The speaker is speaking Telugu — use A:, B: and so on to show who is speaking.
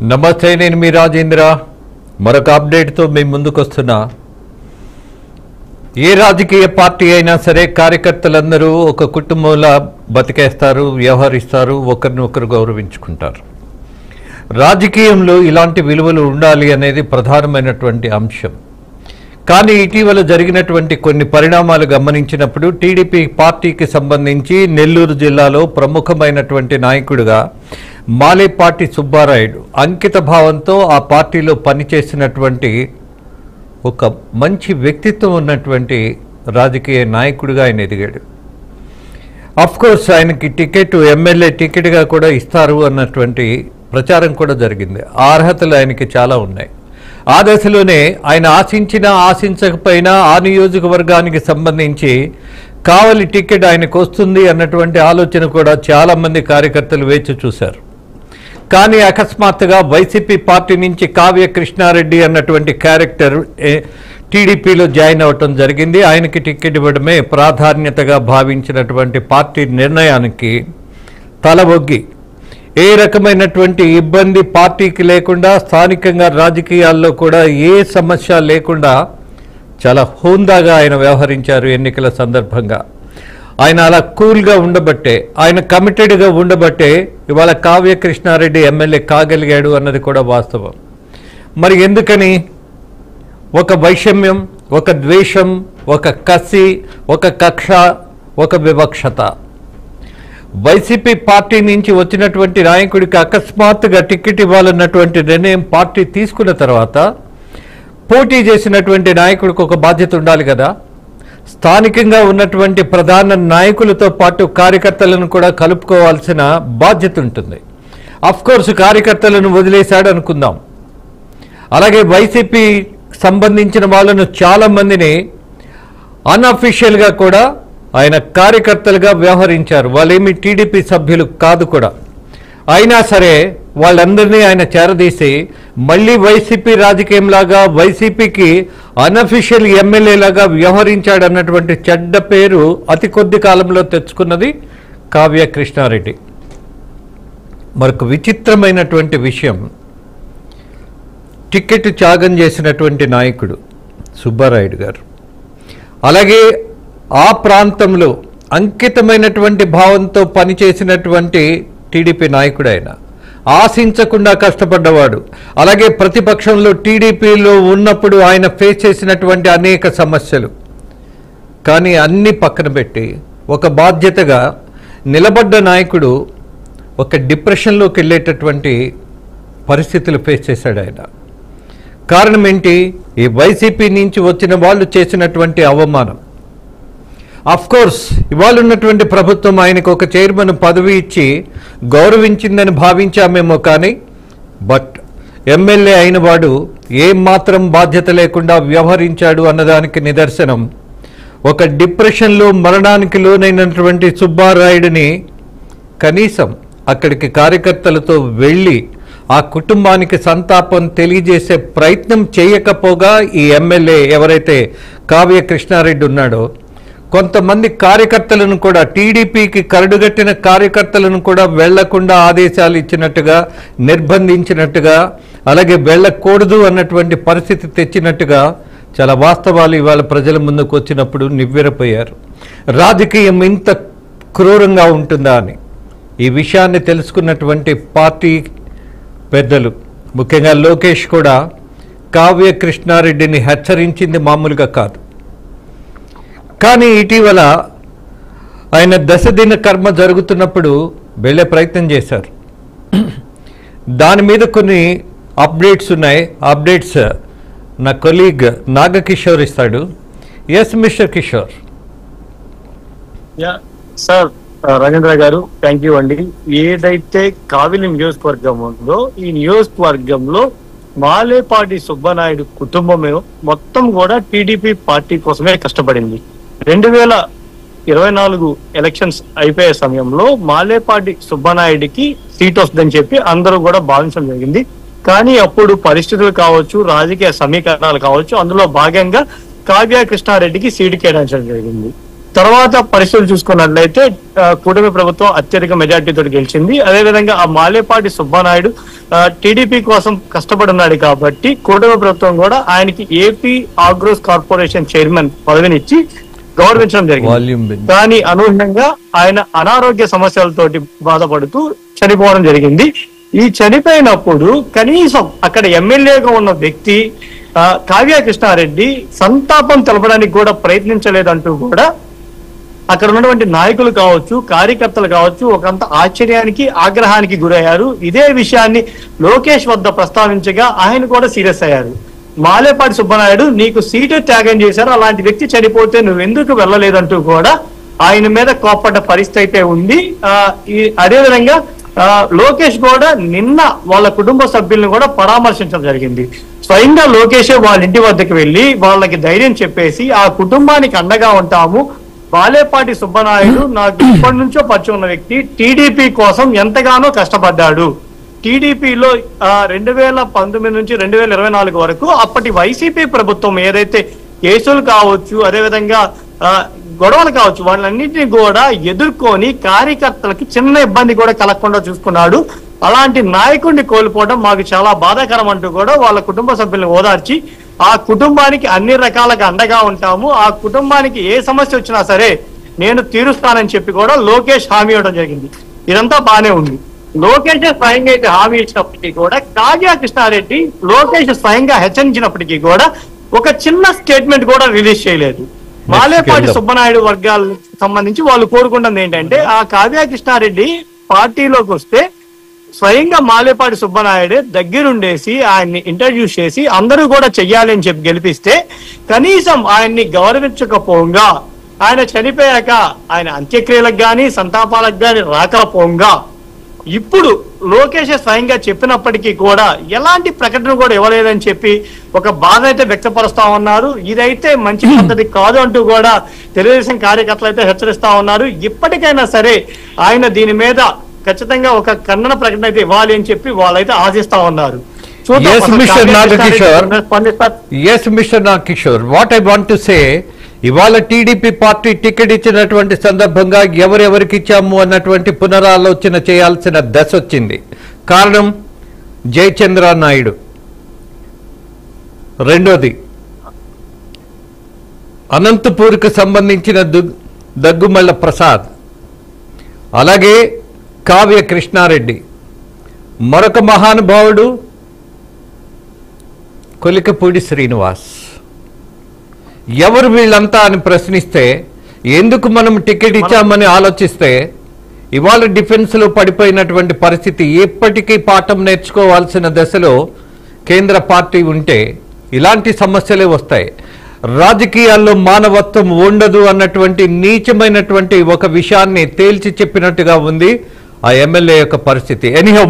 A: నమస్తే, నేను మీ రాజేంద్ర. మరొక అప్డేట్తో మీ ముందుకొస్తున్నా. ఏ రాజకీయ పార్టీ అయినా సరే కార్యకర్తలందరూ ఒక కుటుంబంలా బతికేస్తారు, వ్యవహరిస్తారు, ఒకరినొకరు గౌరవించుకుంటారు. రాజకీయంలో ఇలాంటి విలువలు ఉండాలి అనేది ప్రధానమైనటువంటి అంశం. కానీ ఇటీవల జరిగినటువంటి కొన్ని పరిణామాలు గమనించినప్పుడు టీడీపీ పార్టీకి సంబంధించి నెల్లూరు జిల్లాలో ప్రముఖమైనటువంటి నాయకుడిగా మాలేపాటి సుబ్బారాయుడు అంకిత భావంతో ఆ పార్టీలో పనిచేసినటువంటి ఒక మంచి వ్యక్తిత్వం ఉన్నటువంటి రాజకీయ నాయకుడిగా ఆయన ఎదిగాడు. అఫ్కోర్స్ ఆయనకి టికెట్, ఎమ్మెల్యే టికెట్గా కూడా ఇస్తారు అన్నటువంటి ప్రచారం కూడా జరిగింది. ఆ అర్హతలు ఆయనకి చాలా ఉన్నాయి. ఆ దశలోనే ఆయన ఆశించినా ఆశించకపోయినా ఆ నియోజకవర్గానికి సంబంధించి కావలి టికెట్ ఆయనకు వస్తుంది అన్నటువంటి ఆలోచన కూడా చాలామంది కార్యకర్తలు వేచి చూశారు. కానీ అకస్మాత్తుగా వైసీపీ పార్టీ నుంచి కావ్య కృష్ణారెడ్డి అన్నటువంటి క్యారెక్టర్ టీడీపీలో జాయిన్ అవ్వటం జరిగింది. ఆయనకి టికెట్ ఇవ్వడమే ప్రాధాన్యతగా భావించినటువంటి పార్టీ నిర్ణయానికి తలవొగ్గి ఏ రకమైనటువంటి ఇబ్బంది పార్టీకి లేకుండా, స్థానికంగా రాజకీయాల్లో కూడా ఏ సమస్య లేకుండా చాలా హోందాగా ఆయన వ్యవహరించారు. ఎన్నికల సందర్భంగా ఆయన అలా కూల్గా ఉండబట్టే, ఆయన కమిటెడ్గా ఉండబట్టే ఇవాళ కావ్య కృష్ణారెడ్డి ఎమ్మెల్యే కాగలిగాడు అన్నది కూడా వాస్తవం. మరి ఎందుకని? ఒక వైషమ్యం, ఒక ద్వేషం, ఒక కసి, ఒక కక్ష, ఒక వివక్షత. వైసీపీ పార్టీ నుంచి వచ్చినటువంటి నాయకుడికి అకస్మాత్తుగా టికెట్ ఇవ్వాలన్నటువంటి నిర్ణయం పార్టీ తీసుకున్న తర్వాత పోటీ చేసినటువంటి నాయకుడికి ఒక బాధ్యత ఉండాలి కదా. స్థానికంగా ఉన్నటువంటి ప్రధాన నాయకులతో పాటు కార్యకర్తలను కూడా కలుపుకోవాల్సిన బాధ్యత ఉంటుంది. అఫ్కోర్స్ కార్యకర్తలను వదిలేశాడు అనుకుందాం. అలాగే వైసీపీ సంబంధించిన వాళ్ళను చాలామందిని అన్అఫీషియల్గా కూడా ఆయన కార్యకర్తలుగా వ్యవహరించారు. వాళ్ళేమి టీడీపీ సభ్యులు కాదు కూడా. అయినా సరే వాళ్ళందరినీ ఆయన చేరదీసి మళ్ళీ వైసీపీ రాజకీయంలాగా, వైసీపీకి అన్అఫీషియల్ ఎమ్మెల్యేలాగా వ్యవహరించాడన్నటువంటి చెడ్డ పేరు అతి కొద్ది కాలంలో తెచ్చుకున్నది కావ్య కృష్ణారెడ్డి. మరొక విచిత్రమైనటువంటి విషయం, టికెట్ త్యాగం చేసినటువంటి నాయకుడు సుబ్బారాయుడు గారు, అలాగే ఆ ప్రాంతంలో అంకితమైనటువంటి భావంతో పనిచేసినటువంటి టీడీపీ నాయకుడు, ఆయన ఆశించకుండా కష్టపడ్డవాడు. అలాగే ప్రతిపక్షంలో టీడీపీలో ఉన్నప్పుడు ఆయన ఫేస్ చేసినటువంటి అనేక సమస్యలు, కానీ అన్ని పక్కన పెట్టి ఒక బాధ్యతగా నిలబడ్డ నాయకుడు ఒక డిప్రెషన్లోకి వెళ్ళేటటువంటి పరిస్థితులు ఫేస్ చేశాడు ఆయన. కారణం ఏంటి? ఈ వైసీపీ నుంచి వచ్చిన వాళ్ళు చేసినటువంటి అవమానం. అఫ్కోర్స్ ఇవాళ ఉన్నటువంటి ప్రభుత్వం ఆయనకు ఒక చైర్మన్ పదవి ఇచ్చి గౌరవించిందని భావించామేమో, కానీ బట్ ఎమ్మెల్యే అయిన వాడు ఏమాత్రం బాధ్యత లేకుండా వ్యవహరించాడు అన్నదానికి నిదర్శనం ఒక డిప్రెషన్లో మరణానికి లోనైనటువంటి సుబ్బారాయుడిని కనీసం అక్కడికి కార్యకర్తలతో వెళ్ళి ఆ కుటుంబానికి సంతాపం తెలియజేసే ప్రయత్నం చేయకపోగా ఈ ఎమ్మెల్యే ఎవరైతే కావ్య కృష్ణారెడ్డి ఉన్నాడో, కొంతమంది కార్యకర్తలను కూడా, టీడీపీకి కరడుగట్టిన కార్యకర్తలను కూడా వెళ్లకుండా ఆదేశాలు ఇచ్చినట్టుగా, నిర్బంధించినట్టుగా, అలాగే వెళ్ళకూడదు అన్నటువంటి పరిస్థితి తెచ్చినట్టుగా చాలా వాస్తవాలు ఇవాళ ప్రజల ముందుకు వచ్చినప్పుడు నివ్వెరపోయారు. రాజకీయం ఇంత క్రూరంగా ఉంటుందా అని ఈ విషయాన్ని తెలుసుకున్నటువంటి పార్టీ పెద్దలు, ముఖ్యంగా లోకేష్ కూడా కావ్య కృష్ణారెడ్డిని హెచ్చరించింది మామూలుగా కాదు. కానీ ఇటీవల ఆయన దశదిన కర్మ జరుగుతున్నప్పుడు వెళ్ళే ప్రయత్నం చేశారు. దాని మీద కొన్ని అప్డేట్స్ ఉన్నాయి. అప్డేట్స్ నా కొలీగ్ నాగకిషోర్ ఇస్తాడు. Yes mister Kishore.
B: Sir Rajendra garu, thank you అండి. ఏదైతే కావిలి నియోజకవర్గం ఉందో ఈ నియోజకవర్గంలో మాలేపాటి సుబ్బనాయుడు కుటుంబం మొత్తం కూడా టీడీపీ పార్టీ కోసమే కష్టపడింది. 2024 ఎలక్షన్స్ అయిపోయే సమయంలో మాలేపాటి సుబ్బనాయుడికి సీట్ వస్తుందని చెప్పి అందరూ కూడా భావించడం జరిగింది. కానీ అప్పుడు పరిస్థితులు కావచ్చు, రాజకీయ సమీకరణాలు కావచ్చు, అందులో భాగంగా కావ్య కృష్ణారెడ్డికి సీటు కేటాయించడం జరిగింది. తర్వాత పరిస్థితులు చూసుకున్నట్లయితే కూటమి ప్రభుత్వం అత్యధిక మెజార్టీతో గెలిచింది. అదేవిధంగా ఆ మాలేపాటి సుబ్బనాయుడు టీడీపీ కోసం కష్టపడున్నాడు కాబట్టి కూటమి ప్రభుత్వం కూడా ఆయనకి ఏపీ ఆగ్రోస్ కార్పొరేషన్ చైర్మన్ పదవినిచ్చి గౌరవించడం జరిగింది. కానీ అనూహ్యంగా ఆయన అనారోగ్య సమస్యలతోటి బాధపడుతూ చనిపోవడం జరిగింది. ఈ చనిపోయినప్పుడు కనీసం అక్కడ ఎమ్మెల్యేగా ఉన్న వ్యక్తి కావ్య కృష్ణారెడ్డి సంతాపం తెలపడానికి కూడా ప్రయత్నించలేదంటూ కూడా అక్కడ ఉన్నటువంటి నాయకులు కావచ్చు, కార్యకర్తలు కావచ్చు ఒకంత ఆశ్చర్యానికి, ఆగ్రహానికి గురయ్యారు. ఇదే విషయాన్ని లోకేష్ వద్ద ప్రస్తావించగా ఆయన కూడా సీరియస్ అయ్యారు. మాలేపాటి సుబ్బనాయుడు నీకు సీటు త్యాగం చేశారు, అలాంటి వ్యక్తి చనిపోతే నువ్వెందుకు వెళ్ళలేదంటూ కూడా ఆయన మీద కోప్పడ్డ పరిస్థితి అయితే ఉంది. అదేవిధంగా లోకేష్ కూడా నిన్న వాళ్ళ కుటుంబ సభ్యులను కూడా పరామర్శించడం జరిగింది. స్వయంగా లోకేష్ వాళ్ళ ఇంటి వద్దకు వెళ్ళి వాళ్ళకి ధైర్యం చెప్పేసి ఆ కుటుంబానికి అండగా ఉంటాము, మాలేపాటి సుబ్బనాయుడు నాకు ఇప్పటి నుంచో పరిచయం ఉన్న వ్యక్తి, టీడీపీ కోసం ఎంతగానో కష్టపడ్డాడు, టీడీపీలో 2019 నుంచి 2024 వరకు అప్పటి వైసీపీ ప్రభుత్వం ఏదైతే కేసులు కావచ్చు, అదేవిధంగా గొడవలు కావచ్చు, వాళ్ళన్నింటినీ కూడా ఎదుర్కొని కార్యకర్తలకి చిన్న ఇబ్బంది కూడా కలగకుండా చూసుకున్నాడు. అలాంటి నాయకుడిని కోల్పోవడం మాకు చాలా బాధాకరం అంటూ కూడా వాళ్ళ కుటుంబ సభ్యులను ఓదార్చి ఆ కుటుంబానికి అన్ని రకాలుగా అండగా ఉంటాము, ఆ కుటుంబానికి ఏ సమస్య వచ్చినా సరే నేను తీరుస్తానని చెప్పి కూడా లోకేష్ హామీ ఇవ్వడం జరిగింది. ఇదంతా బానే ఉంది. లోకేష్ స్వయంగా అయితే హామీ ఇచ్చినప్పటికీ కూడా కావ్య కృష్ణారెడ్డి లోకేష్ స్వయంగా హెచ్చరించినప్పటికీ కూడా ఒక చిన్న స్టేట్మెంట్ కూడా రిలీజ్ చేయలేదు. మాలేపాటి సుబ్బనాయుడు వర్గాలకు సంబంధించి వాళ్ళు కోరుకున్నది ఏంటంటే ఆ కావ్య కృష్ణారెడ్డి పార్టీలోకి వస్తే స్వయంగా మాలేపాటి సుబ్బనాయుడే దగ్గరుండేసి ఆయన్ని ఇంటర్వ్యూ చేసి అందరూ కూడా చెయ్యాలి అని చెప్పి గెలిపిస్తే కనీసం ఆయన్ని గౌరవించకపోగా, ఆయన చనిపోయాక ఆయన అంత్యక్రియలకు గాని సంతాపాలకు గాని రాకపోగా ఇప్పుడు లోకేష్ స్వయంగా చెప్పినప్పటికీ కూడా ఎలాంటి ప్రకటన కూడా ఇవ్వలేదని చెప్పి ఒక బాధ అయితే వ్యక్తపరుస్తా ఉన్నారు. ఇదైతే మంచి పద్ధతి కాదు అంటూ కూడా తెలుగుదేశం కార్యకర్తలు అయితే హెచ్చరిస్తా ఉన్నారు. ఇప్పటికైనా సరే ఆయన దీని మీద ఖచ్చితంగా ఒక ఖండన ప్రకటన అయితే ఇవ్వాలి అని చెప్పి వాళ్ళైతే ఆశిస్తా ఉన్నారు.
A: Mister Nagakishore, what I want to say, ఇవాళ టీడీపీ పార్టీ టికెట్ ఇచ్చినటువంటి సందర్భంగా ఎవరెవరికి ఇచ్చాము అన్నటువంటి పునరాలోచన చేయాల్సిన దశ వచ్చింది. కారణం జయచంద్ర నాయుడు, రెండోది అనంతపూర్కు సంబంధించిన దగ్గుమల్ల ప్రసాద్, అలాగే కావ్య కృష్ణారెడ్డి, మరొక మహానుభావుడు కొలికపూడి శ్రీనివాస్. ఎవరు వీళ్ళంతా అని ప్రశ్నిస్తే, ఎందుకు మనం టికెట్ ఇచ్చామని ఆలోచిస్తే ఇవాళ డిఫెన్స్లో పడిపోయినటువంటి పరిస్థితి, ఎప్పటికీ పాఠం నేర్చుకోవాల్సిన దశలో కేంద్ర పార్టీ ఉంటే ఇలాంటి సమస్యలే వస్తాయి. రాజకీయాల్లో మానవత్వం ఉండదు అన్నటువంటి నీచమైనటువంటి ఒక విషయాన్ని తేల్చి చెప్పినట్టుగా ఉంది ఆ ఎమ్మెల్యే యొక్క పరిస్థితి. ఎనీహౌ